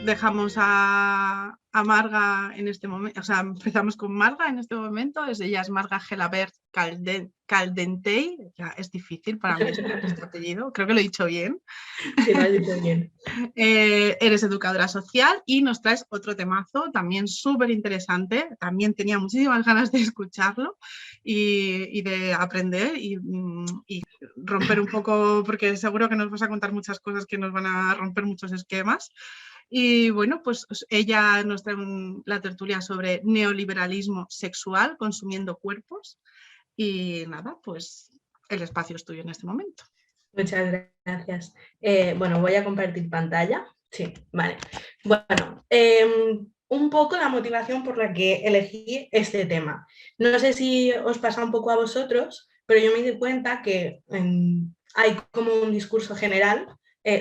dejamos a Marga en este momento, o sea, empezamos con Marga en este momento, ella es Marga Gelabert Caldentey, ya es difícil para mí este apellido, creo que lo he dicho bien. Sí, lo has dicho bien. Eres educadora social y nos traes otro temazo también súper interesante, también tenía muchísimas ganas de escucharlo y de aprender y romper un poco, porque seguro que nos vas a contar muchas cosas que nos van a romper muchos esquemas. Y bueno, pues ella nos trae la tertulia sobre neoliberalismo sexual, consumiendo cuerpos. Y nada, pues el espacio es tuyo en este momento. Muchas gracias. Bueno, voy a compartir pantalla. Sí, vale. Bueno, un poco la motivación por la que elegí este tema. No sé si os pasa un poco a vosotros, pero yo me di cuenta que hay como un discurso general,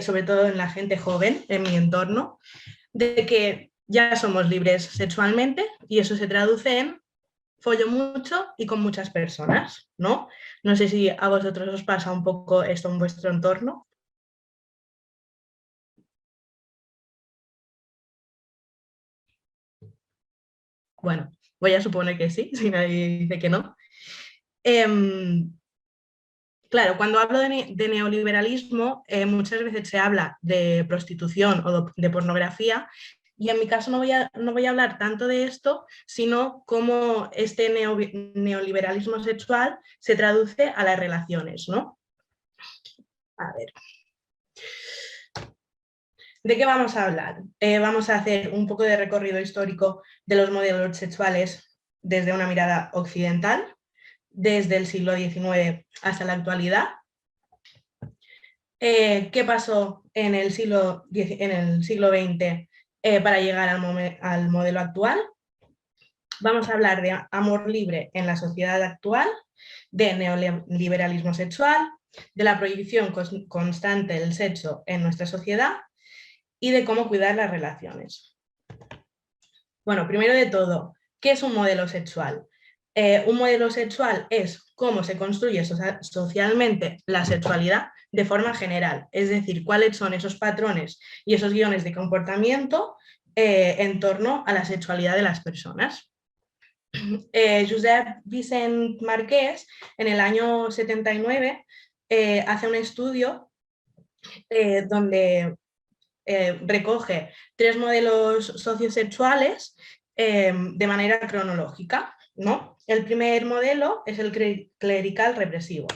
sobre todo en la gente joven, en mi entorno, de que ya somos libres sexualmente y eso se traduce en follo mucho y con muchas personas, ¿no? No sé si a vosotros os pasa un poco esto en vuestro entorno. Bueno, voy a suponer que sí, si nadie dice que no. Claro, cuando hablo de neoliberalismo, muchas veces se habla de prostitución o de pornografía, y en mi caso no voy a hablar tanto de esto, sino cómo este neoliberalismo sexual se traduce a las relaciones, ¿no? A ver. ¿De qué vamos a hablar? Vamos a hacer un poco de recorrido histórico de los modelos sexuales desde una mirada occidental, desde el siglo XIX hasta la actualidad. ¿Qué pasó en el siglo XX para llegar al modelo actual? Vamos a hablar de amor libre en la sociedad actual, de neoliberalismo sexual, de la prohibición constante del sexo en nuestra sociedad y de cómo cuidar las relaciones. Bueno, primero de todo, ¿qué es un modelo sexual? Un modelo sexual es cómo se construye socialmente la sexualidad de forma general, es decir, cuáles son esos patrones y esos guiones de comportamiento en torno a la sexualidad de las personas. Josep Vicent Marqués, en el año 79, hace un estudio donde recoge 3 modelos sociosexuales de manera cronológica, ¿no? El primer modelo es el clerical represivo.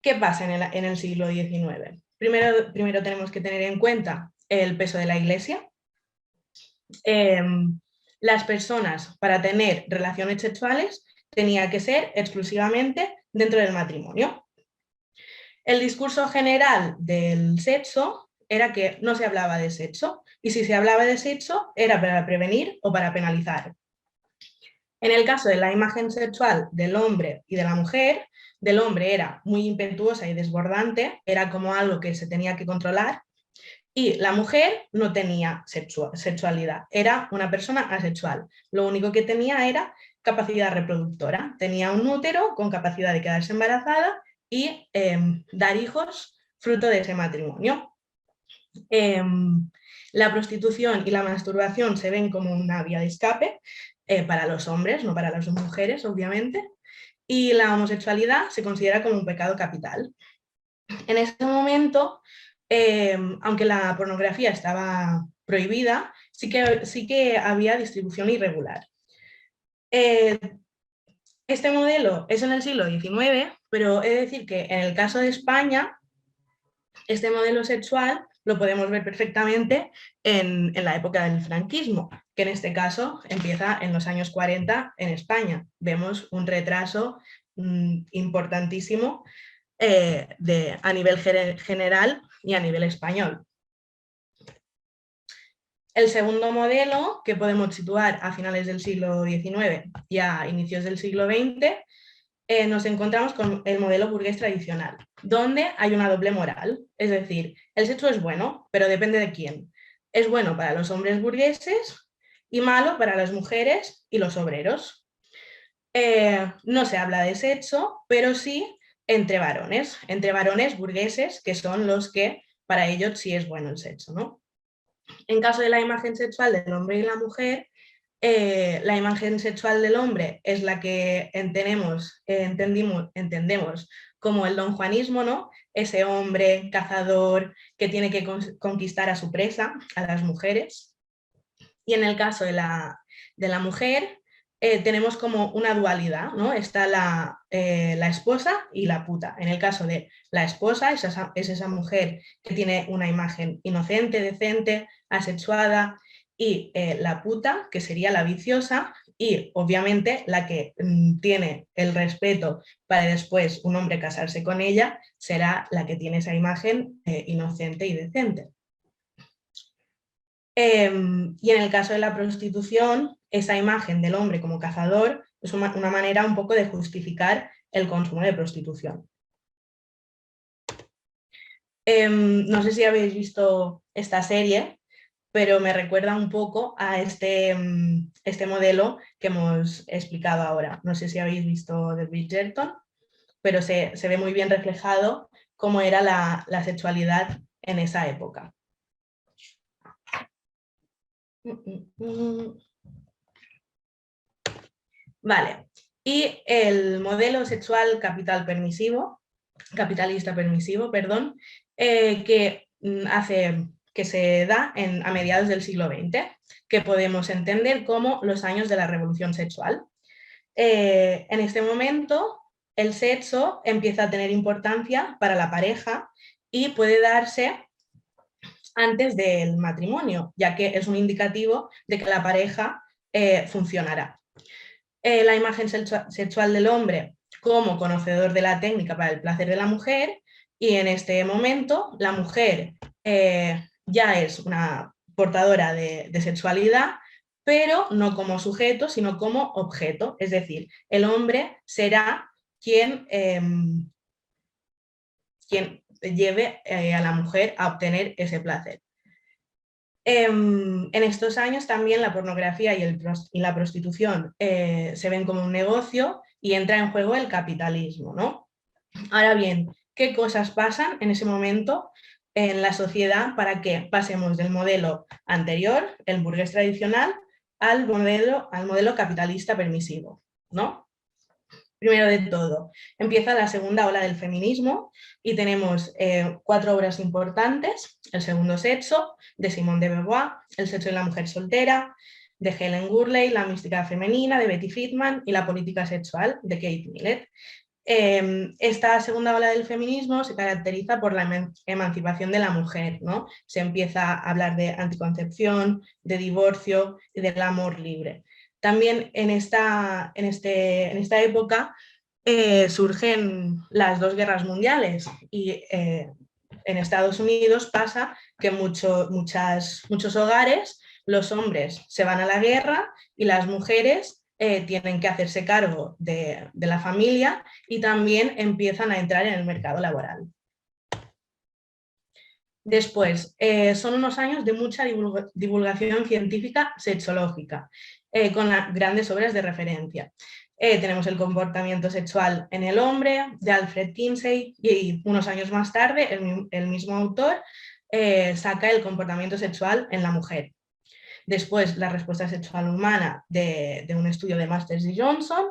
¿Qué pasa en el siglo XIX? Primero tenemos que tener en cuenta el peso de la Iglesia. Las personas, para tener relaciones sexuales, tenía que ser exclusivamente dentro del matrimonio. El discurso general del sexo era que no se hablaba de sexo, y si se hablaba de sexo era para prevenir o para penalizar. En el caso de la imagen sexual del hombre y de la mujer, del hombre era muy impetuosa y desbordante, era como algo que se tenía que controlar, y la mujer no tenía sexualidad, era una persona asexual. Lo único que tenía era capacidad reproductora, tenía un útero con capacidad de quedarse embarazada y dar hijos fruto de ese matrimonio. La prostitución y la masturbación se ven como una vía de escape para los hombres, no para las mujeres, obviamente, y la homosexualidad se considera como un pecado capital. En ese momento, aunque la pornografía estaba prohibida, sí que había distribución irregular. Este modelo es en el siglo XIX, pero he de decir que en el caso de España, este modelo sexual lo podemos ver perfectamente en la época del franquismo, que en este caso empieza en los años 40 en España. Vemos un retraso importantísimo a nivel general y a nivel español. El segundo modelo, que podemos situar a finales del siglo XIX y a inicios del siglo XX, nos encontramos con el modelo burgués tradicional, donde hay una doble moral. Es decir, el sexo es bueno, pero depende de quién. Es bueno para los hombres burgueses y malo para las mujeres y los obreros. No se habla de sexo, pero sí entre varones burgueses, que son los que para ellos sí es bueno el sexo, ¿no? En caso de la imagen sexual del hombre y la mujer, la imagen sexual del hombre es la que entendemos como el donjuanismo, ¿no? Ese hombre cazador que tiene que conquistar a su presa, a las mujeres. Y en el caso de la mujer, tenemos como una dualidad, ¿no? Está la esposa y la puta. En el caso de la esposa, es esa mujer que tiene una imagen inocente, decente, asexuada, y la puta, que sería la viciosa, y obviamente la que tiene el respeto para después un hombre casarse con ella, será la que tiene esa imagen inocente y decente. Y en el caso de la prostitución, esa imagen del hombre como cazador es una manera un poco de justificar el consumo de prostitución. No sé si habéis visto esta serie, pero me recuerda un poco a este modelo que hemos explicado ahora. No sé si habéis visto The Bridgerton, pero se ve muy bien reflejado cómo era la sexualidad en esa época. Vale, y el modelo sexual capitalista permisivo, perdón, que se da a mediados del siglo XX, que podemos entender como los años de la revolución sexual. En este momento, el sexo empieza a tener importancia para la pareja y puede darse antes del matrimonio, ya que es un indicativo de que la pareja funcionará. La imagen sexual del hombre como conocedor de la técnica para el placer de la mujer, y en este momento la mujer ya es una portadora de sexualidad, pero no como sujeto, sino como objeto. Es decir, el hombre será quien lleve a la mujer a obtener ese placer. En estos años también la pornografía y la prostitución se ven como un negocio y entra en juego el capitalismo, ¿no? Ahora bien, ¿qué cosas pasan en ese momento en la sociedad para que pasemos del modelo anterior, el burgués tradicional, al modelo capitalista permisivo, ¿no? Primero de todo, empieza la segunda ola del feminismo y tenemos 4 obras importantes: El segundo sexo, de Simone de Beauvoir; El sexo de la mujer soltera, de Helen Gurley; La mística femenina, de Betty Friedan; y La política sexual, de Kate Millett. Esta segunda ola del feminismo se caracteriza por la emancipación de la mujer, ¿no? Se empieza a hablar de anticoncepción, de divorcio y del amor libre. También en esta época surgen las 2 guerras mundiales y en Estados Unidos pasa que en muchos hogares los hombres se van a la guerra y las mujeres tienen que hacerse cargo de la familia y también empiezan a entrar en el mercado laboral. Después, son unos años de mucha divulgación científica sexológica, con grandes obras de referencia. Tenemos El comportamiento sexual en el hombre, de Alfred Kinsey, y unos años más tarde el mismo autor saca El comportamiento sexual en la mujer. Después, La respuesta sexual humana, de un estudio de Masters y Johnson,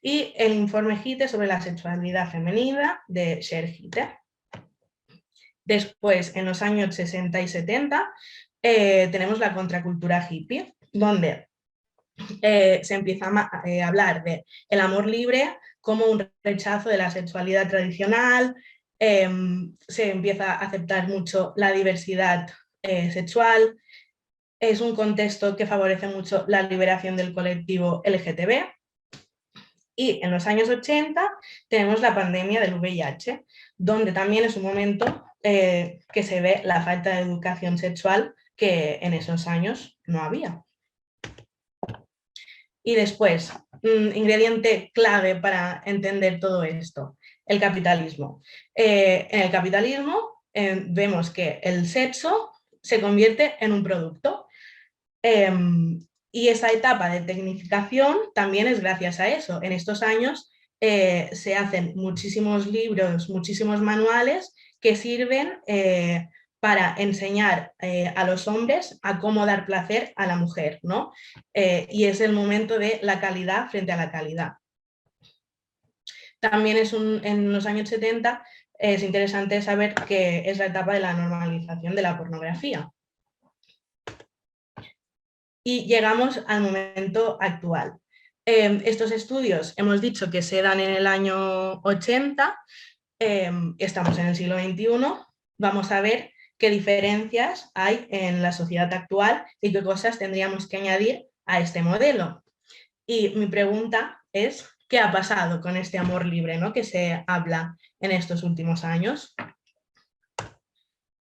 y el informe Hitte sobre la sexualidad femenina, de Cher Hitte. Después, en los años 60 y 70, tenemos la contracultura hippie, donde se empieza a hablar de el amor libre como un rechazo de la sexualidad tradicional, se empieza a aceptar mucho la diversidad sexual. Es un contexto que favorece mucho la liberación del colectivo LGTB. Y en los años 80 tenemos la pandemia del VIH, donde también es un momento que se ve la falta de educación sexual que en esos años no había. Y después, ingrediente clave para entender todo esto, el capitalismo. En el capitalismo vemos que el sexo se convierte en un producto. Y esa etapa de tecnificación también es gracias a eso. En estos años se hacen muchísimos libros, muchísimos manuales que sirven para enseñar a los hombres a cómo dar placer a la mujer, ¿no? Y es el momento de la calidad frente a la calidad. También en los años 70 es interesante saber que es la etapa de la normalización de la pornografía. Y llegamos al momento actual. Estos estudios hemos dicho que se dan en el año 80, estamos en el siglo XXI, vamos a ver qué diferencias hay en la sociedad actual y qué cosas tendríamos que añadir a este modelo. Y mi pregunta es, ¿qué ha pasado con este amor libre, ¿no?, que se habla en estos últimos años?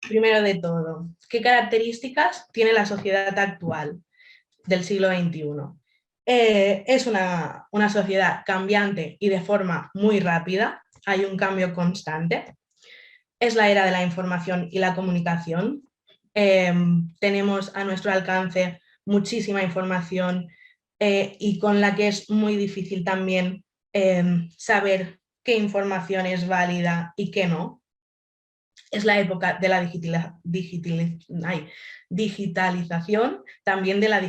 Primero de todo, ¿qué características tiene la sociedad actual del siglo XXI? Es una sociedad cambiante y de forma muy rápida, hay un cambio constante. Es la era de la información y la comunicación. Tenemos a nuestro alcance muchísima información y con la que es muy difícil también saber qué información es válida y qué no. Es la época de la digitalización, también de la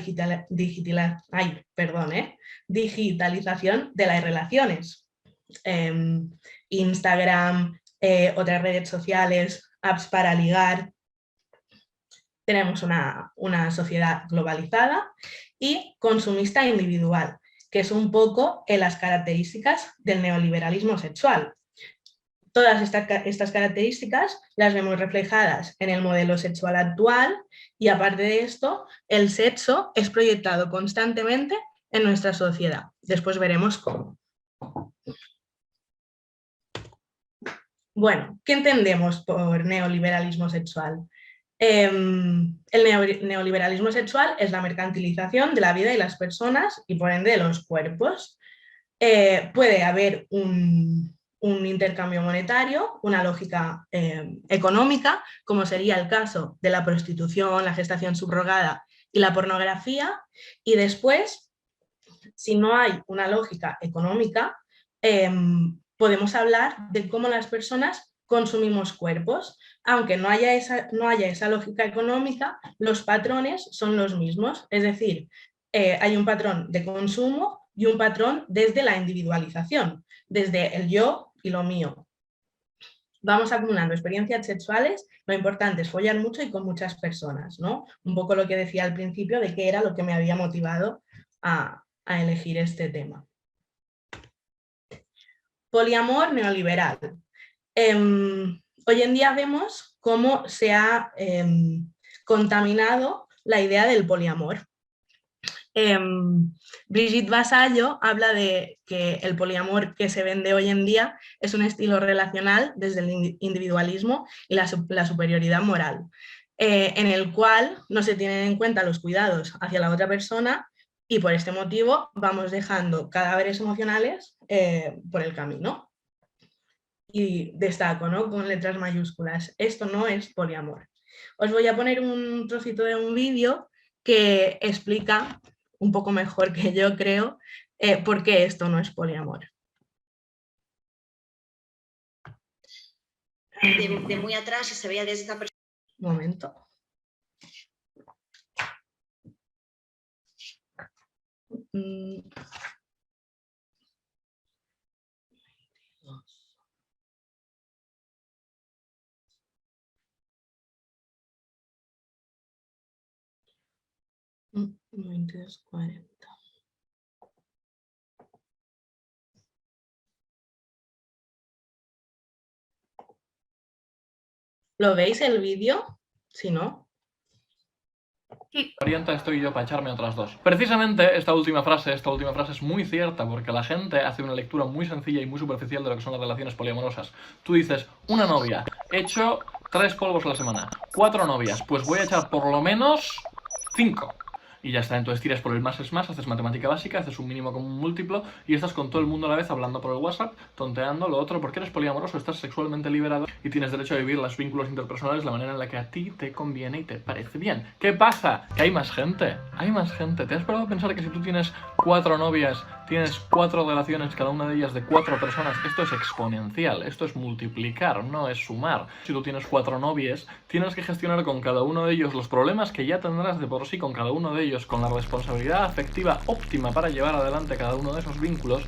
digitalización de las relaciones. Instagram, otras redes sociales, apps para ligar. Tenemos una sociedad globalizada y consumista individual, que es un poco en las características del neoliberalismo sexual. Todas estas características las vemos reflejadas en el modelo sexual actual y aparte de esto, el sexo es proyectado constantemente en nuestra sociedad. Después veremos cómo. Bueno, ¿qué entendemos por neoliberalismo sexual? El neoliberalismo sexual es la mercantilización de la vida y las personas y por ende de los cuerpos. Puede haber un intercambio monetario, una lógica económica, como sería el caso de la prostitución, la gestación subrogada y la pornografía, y después, si no hay una lógica económica, podemos hablar de cómo las personas consumimos cuerpos. Aunque no haya esa lógica económica, los patrones son los mismos, es decir, hay un patrón de consumo y un patrón desde la individualización, desde el yo y lo mío. Vamos acumulando experiencias sexuales, lo importante es follar mucho y con muchas personas, ¿no? Un poco lo que decía al principio de qué era lo que me había motivado a elegir este tema. Poliamor neoliberal. Hoy en día vemos cómo se ha contaminado la idea del poliamor. Brigitte Vasallo habla de que el poliamor que se vende hoy en día es un estilo relacional desde el individualismo y la superioridad moral, en el cual no se tienen en cuenta los cuidados hacia la otra persona y por este motivo vamos dejando cadáveres emocionales por el camino. Y destaco, ¿no?, con letras mayúsculas, esto no es poliamor. Os voy a poner un trocito de un vídeo que explica un poco mejor que yo creo por qué esto no es poliamor. De muy atrás y se veía desde esta persona. Un momento. $22.40. ¿Lo veis el vídeo? Si no. Orienta estoy yo para echarme otras dos. Precisamente esta última frase es muy cierta porque la gente hace una lectura muy sencilla y muy superficial de lo que son las relaciones poliamorosas. Tú dices, una novia, echo 3 polvos a la semana, 4 novias, pues voy a echar por lo menos 5. Y ya está, entonces tiras por el más es más, haces matemática básica, haces un mínimo común múltiplo y estás con todo el mundo a la vez hablando por el WhatsApp, tonteando, lo otro, porque eres poliamoroso, estás sexualmente liberado y tienes derecho a vivir los vínculos interpersonales de la manera en la que a ti te conviene y te parece bien. ¿Qué pasa? Que hay más gente, hay más gente. ¿Te has parado a pensar que si tú tienes 4 novias tienes 4 relaciones, cada una de ellas de 4 personas. Esto es exponencial, esto es multiplicar, no es sumar. Si tú tienes 4 novios, tienes que gestionar con cada uno de ellos los problemas que ya tendrás de por sí con cada uno de ellos, con la responsabilidad afectiva óptima para llevar adelante cada uno de esos vínculos.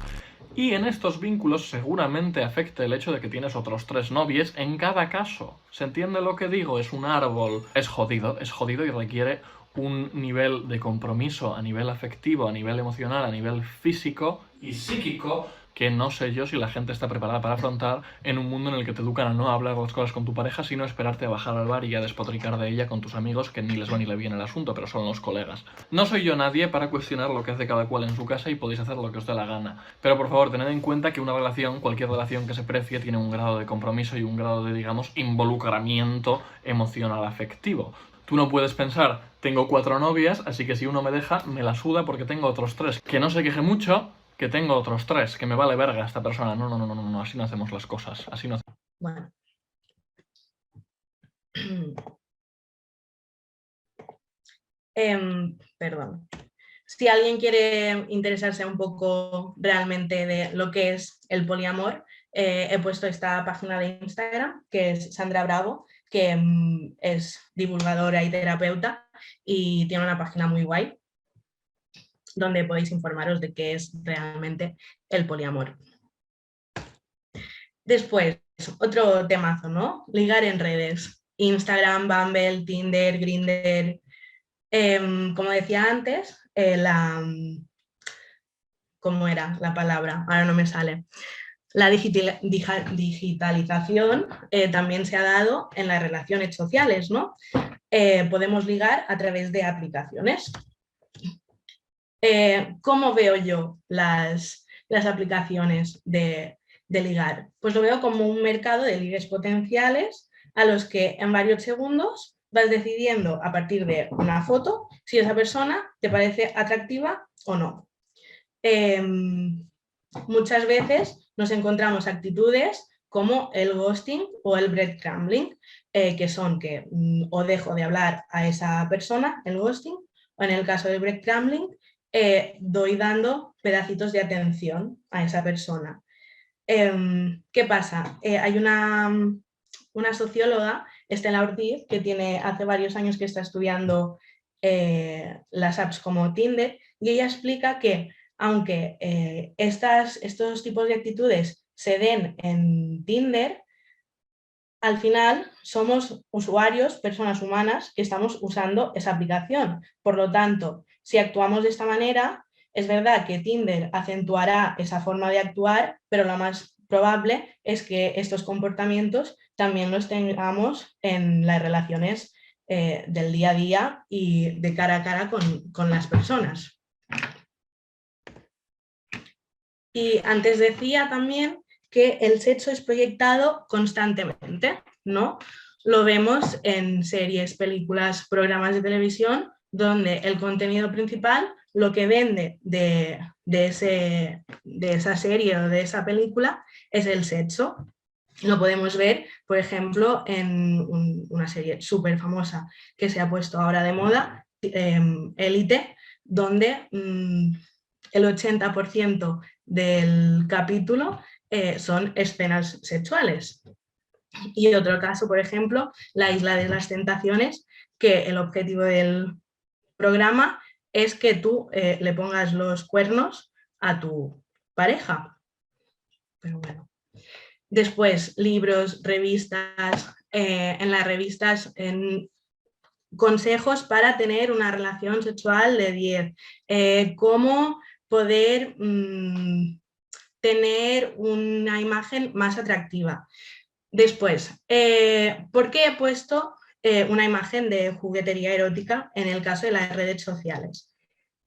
Y en estos vínculos seguramente afecte el hecho de que tienes otros 3 novios en cada caso. ¿Se entiende lo que digo? Es un árbol. Es jodido y requiere un nivel de compromiso a nivel afectivo, a nivel emocional, a nivel físico y psíquico que no sé yo si la gente está preparada para afrontar en un mundo en el que te educan a no hablar las cosas con tu pareja, sino esperarte a bajar al bar y a despotricar de ella con tus amigos, que ni les va ni le viene el asunto, pero son los colegas. No soy yo nadie para cuestionar lo que hace cada cual en su casa y podéis hacer lo que os dé la gana. Pero por favor, tened en cuenta que una relación, cualquier relación que se precie, tiene un grado de compromiso y un grado de, digamos, involucramiento emocional afectivo. Tú no puedes pensar, tengo 4 novias, así que si uno me deja, me la suda porque tengo otros 3. Que no se queje mucho, que tengo otros 3, que me vale verga esta persona. No, así no hacemos las cosas. Así no hacemos. Bueno. Perdón. Si alguien quiere interesarse un poco realmente de lo que es el poliamor, he puesto esta página de Instagram, que es Sandra Bravo, que es divulgadora y terapeuta y tiene una página muy guay donde podéis informaros de qué es realmente el poliamor. Después, otro temazo, ¿no? Ligar en redes. Instagram, Bumble, Tinder, Grindr. Como decía antes, ¿cómo era la palabra? Ahora no me sale. La digitalización también se ha dado en las relaciones sociales, ¿no? Podemos ligar a través de aplicaciones. ¿Cómo veo yo las aplicaciones de ligar? Pues lo veo como un mercado de ligues potenciales a los que en varios segundos vas decidiendo a partir de una foto si esa persona te parece atractiva o no. Muchas veces nos encontramos actitudes como el ghosting o el breadcrumbing, que son que o dejo de hablar a esa persona, el ghosting, o en el caso del breadcrumbing, doy dando pedacitos de atención a esa persona. ¿Qué pasa? Hay una socióloga, Estela Ortiz, que hace varios años que está estudiando las apps como Tinder, y ella explica que aunque estos tipos de actitudes se den en Tinder, al final somos usuarios, personas humanas, que estamos usando esa aplicación. Por lo tanto, si actuamos de esta manera, es verdad que Tinder acentuará esa forma de actuar, pero lo más probable es que estos comportamientos también los tengamos en las relaciones del día a día y de cara a cara con las personas. Y antes decía también que el sexo es proyectado constantemente, ¿no? Lo vemos en series, películas, programas de televisión, donde el contenido principal, lo que vende de esa serie o de esa película, es el sexo. Lo podemos ver, por ejemplo, en una serie súper famosa que se ha puesto ahora de moda, Élite, donde el 80% del capítulo son escenas sexuales. Y otro caso, por ejemplo, La Isla de las Tentaciones, que el objetivo del programa es que tú le pongas los cuernos a tu pareja. Pero bueno. Después, libros, revistas, en las revistas, consejos para tener una relación sexual de 10, cómo poder tener una imagen más atractiva. Después, ¿por qué he puesto una imagen de juguetería erótica en el caso de las redes sociales?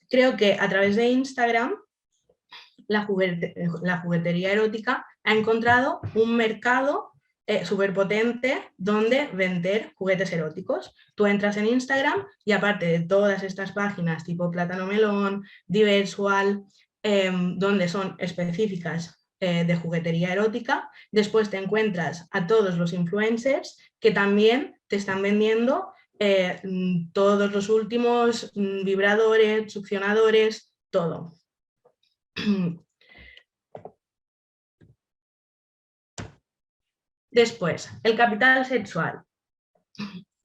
Creo que a través de Instagram la juguetería erótica ha encontrado un mercado súper potente donde vender juguetes eróticos. Tú entras en Instagram y aparte de todas estas páginas tipo Plátano Melón, Diversual, donde son específicas de juguetería erótica, después te encuentras a todos los influencers que también te están vendiendo todos los últimos vibradores, succionadores, todo. Después, el capital sexual.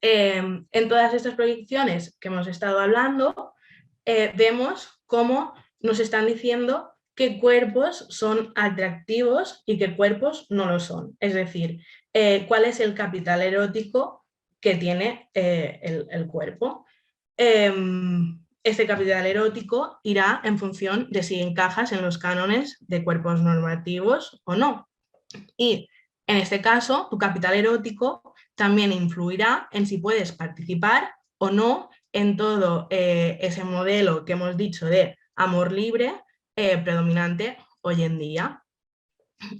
En todas estas proyecciones que hemos estado hablando, vemos cómo nos están diciendo qué cuerpos son atractivos y qué cuerpos no lo son. Es decir, cuál es el capital erótico que tiene el cuerpo. Este capital erótico irá en función de si encajas en los cánones de cuerpos normativos o no. Y en este caso, tu capital erótico también influirá en si puedes participar o no en todo ese modelo que hemos dicho de amor libre predominante hoy en día.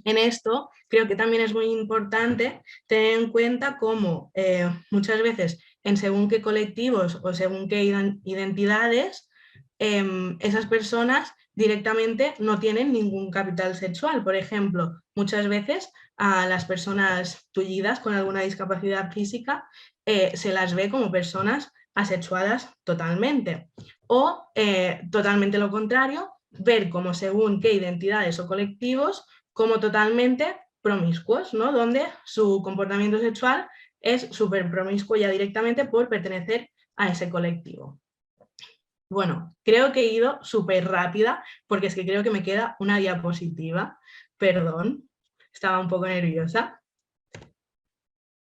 En esto creo que también es muy importante tener en cuenta cómo muchas veces en según qué colectivos o según qué identidades esas personas directamente no tienen ningún capital sexual. Por ejemplo, muchas veces a las personas tullidas con alguna discapacidad física se las ve como personas asexuadas totalmente. O totalmente lo contrario, ver como según qué identidades o colectivos como totalmente promiscuos, ¿no? Donde su comportamiento sexual es súper promiscuo ya directamente por pertenecer a ese colectivo. Bueno, creo que he ido súper rápida porque es que creo que me queda una diapositiva. Perdón, estaba un poco nerviosa.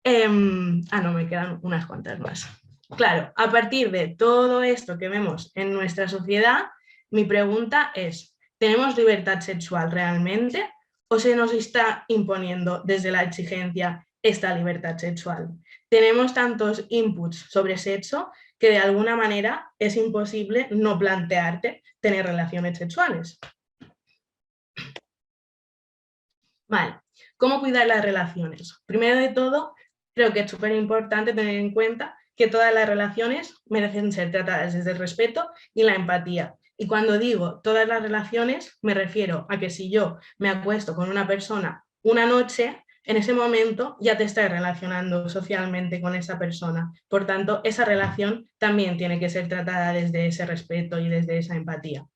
No, me quedan unas cuantas más. Claro, a partir de todo esto que vemos en nuestra sociedad, mi pregunta es, ¿tenemos libertad sexual realmente o se nos está imponiendo desde la exigencia esta libertad sexual? Tenemos tantos inputs sobre sexo que de alguna manera es imposible no plantearte tener relaciones sexuales. Vale, ¿cómo cuidar las relaciones? Primero de todo, creo que es súper importante tener en cuenta que todas las relaciones merecen ser tratadas desde el respeto y la empatía. Y cuando digo todas las relaciones, me refiero a que si yo me acuesto con una persona una noche, en ese momento ya te estás relacionando socialmente con esa persona. Por tanto, esa relación también tiene que ser tratada desde ese respeto y desde esa empatía.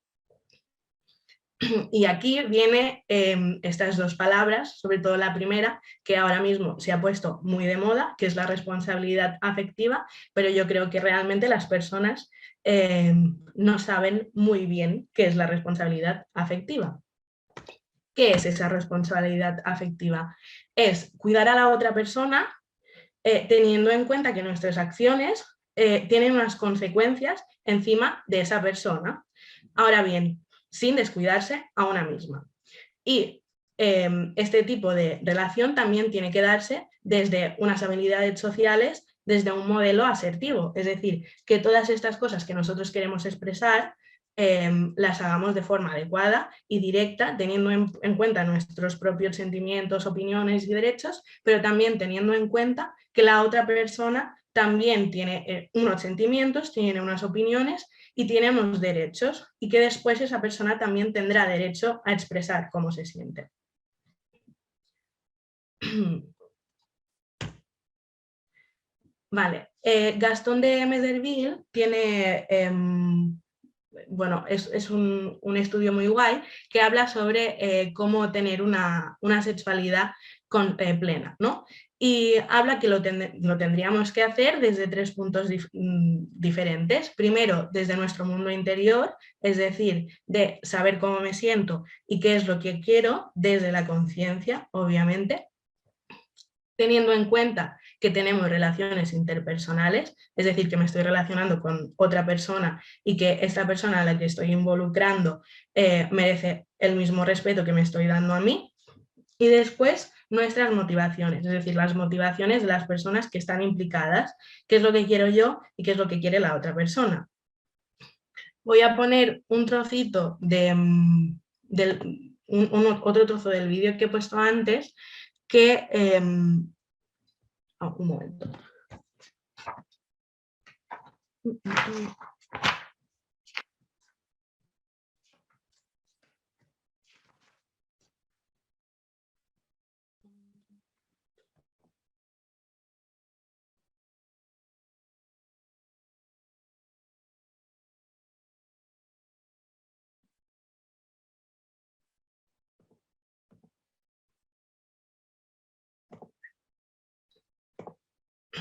Y aquí vienen estas dos palabras, sobre todo la primera, que ahora mismo se ha puesto muy de moda, que es la responsabilidad afectiva, pero yo creo que realmente las personas no saben muy bien qué es la responsabilidad afectiva. ¿Qué es esa responsabilidad afectiva? Es cuidar a la otra persona teniendo en cuenta que nuestras acciones tienen unas consecuencias encima de esa persona. Ahora bien, sin descuidarse a una misma. Y este tipo de relación también tiene que darse desde unas habilidades sociales, desde un modelo asertivo, es decir, que todas estas cosas que nosotros queremos expresar las hagamos de forma adecuada y directa, teniendo en cuenta nuestros propios sentimientos, opiniones y derechos, pero también teniendo en cuenta que la otra persona también tiene unos sentimientos, tiene unas opiniones y tiene unos derechos, y que después esa persona también tendrá derecho a expresar cómo se siente. Vale, Gastón de Meserville tiene, bueno, es un estudio muy guay que habla sobre cómo tener una sexualidad plena, ¿no? Y habla que lo tendríamos que hacer desde tres puntos diferentes. Primero, desde nuestro mundo interior, es decir, de saber cómo me siento y qué es lo que quiero, desde la conciencia, obviamente, teniendo en cuenta que tenemos relaciones interpersonales, es decir, que me estoy relacionando con otra persona y que esta persona a la que estoy involucrando merece el mismo respeto que me estoy dando a mí. Y después nuestras motivaciones, es decir, las motivaciones de las personas que están implicadas, qué es lo que quiero yo y qué es lo que quiere la otra persona. Voy a poner un trocito de, otro trozo del vídeo que he puesto antes que... un momento.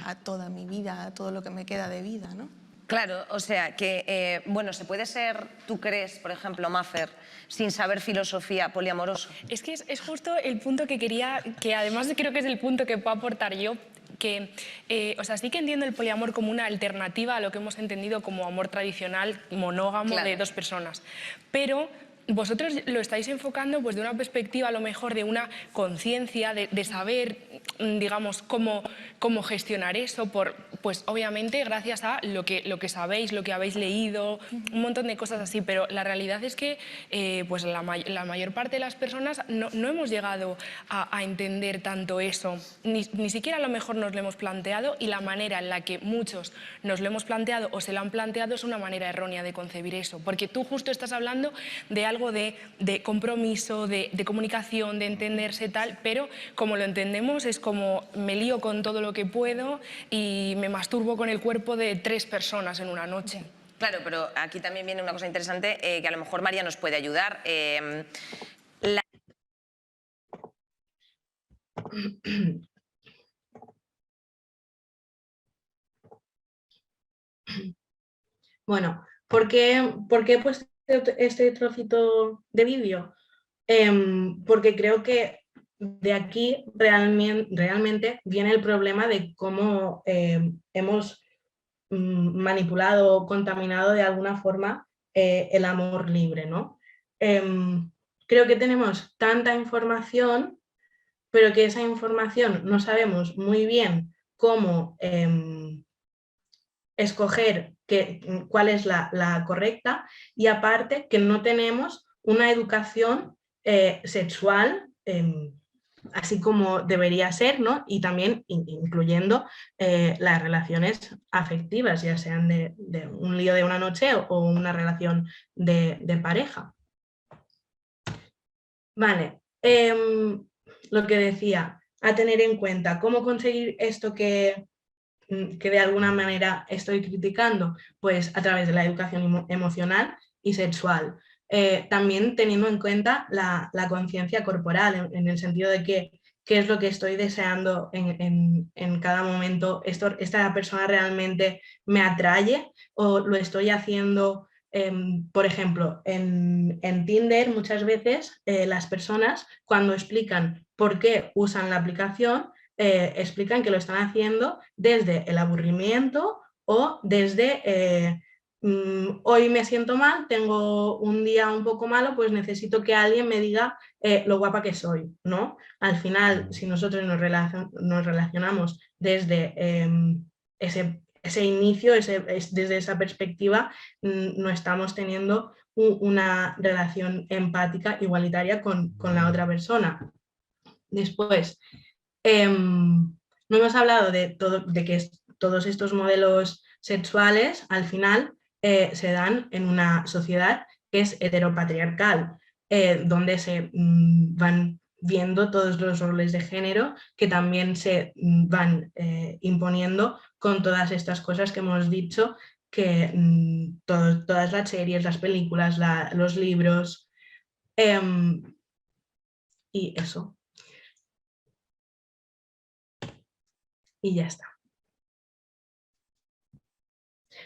a toda mi vida, a todo lo que me queda de vida, ¿no? Claro, o sea que, bueno, ¿se puede ser, tú crees, por ejemplo, Maffer, sin saber filosofía, poliamoroso? Es que es justo el punto que quería, que además creo que es el punto que puedo aportar yo, que, o sea, sí que entiendo el poliamor como una alternativa a lo que hemos entendido como amor tradicional, monógamo, Claro, de dos personas, pero vosotros lo estáis enfocando pues de una perspectiva a lo mejor de una conciencia, de saber, digamos, cómo gestionar eso, pues obviamente gracias a lo que sabéis, lo que habéis leído, un montón de cosas así, pero la realidad es que pues la mayor parte de las personas no hemos llegado a entender tanto eso, ni siquiera a lo mejor nos lo hemos planteado, y la manera en la que muchos nos lo hemos planteado o se lo han planteado es una manera errónea de concebir eso, porque tú justo estás hablando de algo de compromiso, de comunicación, de entenderse tal, pero como lo entendemos es como me lío con todo lo que puedo y me masturbo con el cuerpo de 3 personas en una noche. Claro, pero aquí también viene una cosa interesante que a lo mejor María nos puede ayudar. Bueno, ¿por qué he puesto este trocito de vídeo? Porque creo que de aquí realmente viene el problema de cómo hemos manipulado o contaminado de alguna forma el amor libre, ¿no? Creo que tenemos tanta información, pero que esa información no sabemos muy bien cómo escoger cuál es la correcta, y aparte que no tenemos una educación sexual así como debería ser, ¿no? Y también incluyendo las relaciones afectivas, ya sean de un lío de una noche o una relación de pareja. Vale, lo que decía, a tener en cuenta, ¿cómo conseguir esto que de alguna manera estoy criticando? Pues a través de la educación emocional y sexual. También teniendo en cuenta la conciencia corporal, en el sentido de qué es lo que estoy deseando en cada momento. ¿Esta persona realmente me atrae o lo estoy haciendo? Por ejemplo, en Tinder muchas veces las personas, cuando explican por qué usan la aplicación, explican que lo están haciendo desde el aburrimiento o desde hoy me siento mal, tengo un día un poco malo, pues necesito que alguien me diga lo guapa que soy, ¿no? Al final, si nosotros nos relacionamos desde ese inicio, desde esa perspectiva, no estamos teniendo una relación empática, igualitaria con la otra persona. Después, no hemos hablado de que todos estos modelos sexuales al final se dan en una sociedad que es heteropatriarcal, donde se van viendo todos los roles de género que también se van imponiendo con todas estas cosas que hemos dicho, que todas las series, las películas, los libros, y eso. Y ya está.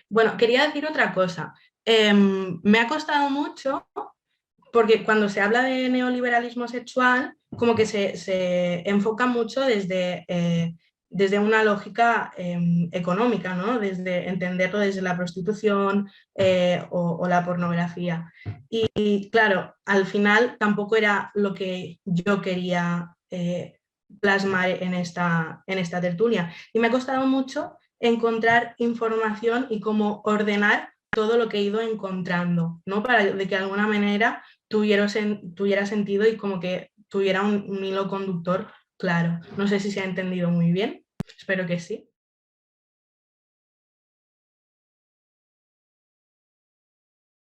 Bueno, quería decir otra cosa. Me ha costado mucho, porque cuando se habla de neoliberalismo sexual, como que se enfoca mucho desde una lógica económica, ¿no? Desde entenderlo desde la prostitución o la pornografía. Y claro, al final tampoco era lo que yo quería plasmar en esta tertulia. Y me ha costado mucho encontrar información y cómo ordenar todo lo que he ido encontrando, ¿no? Para de que de alguna manera tuviera sentido y como que tuviera un hilo conductor claro. No sé si se ha entendido muy bien, espero que sí.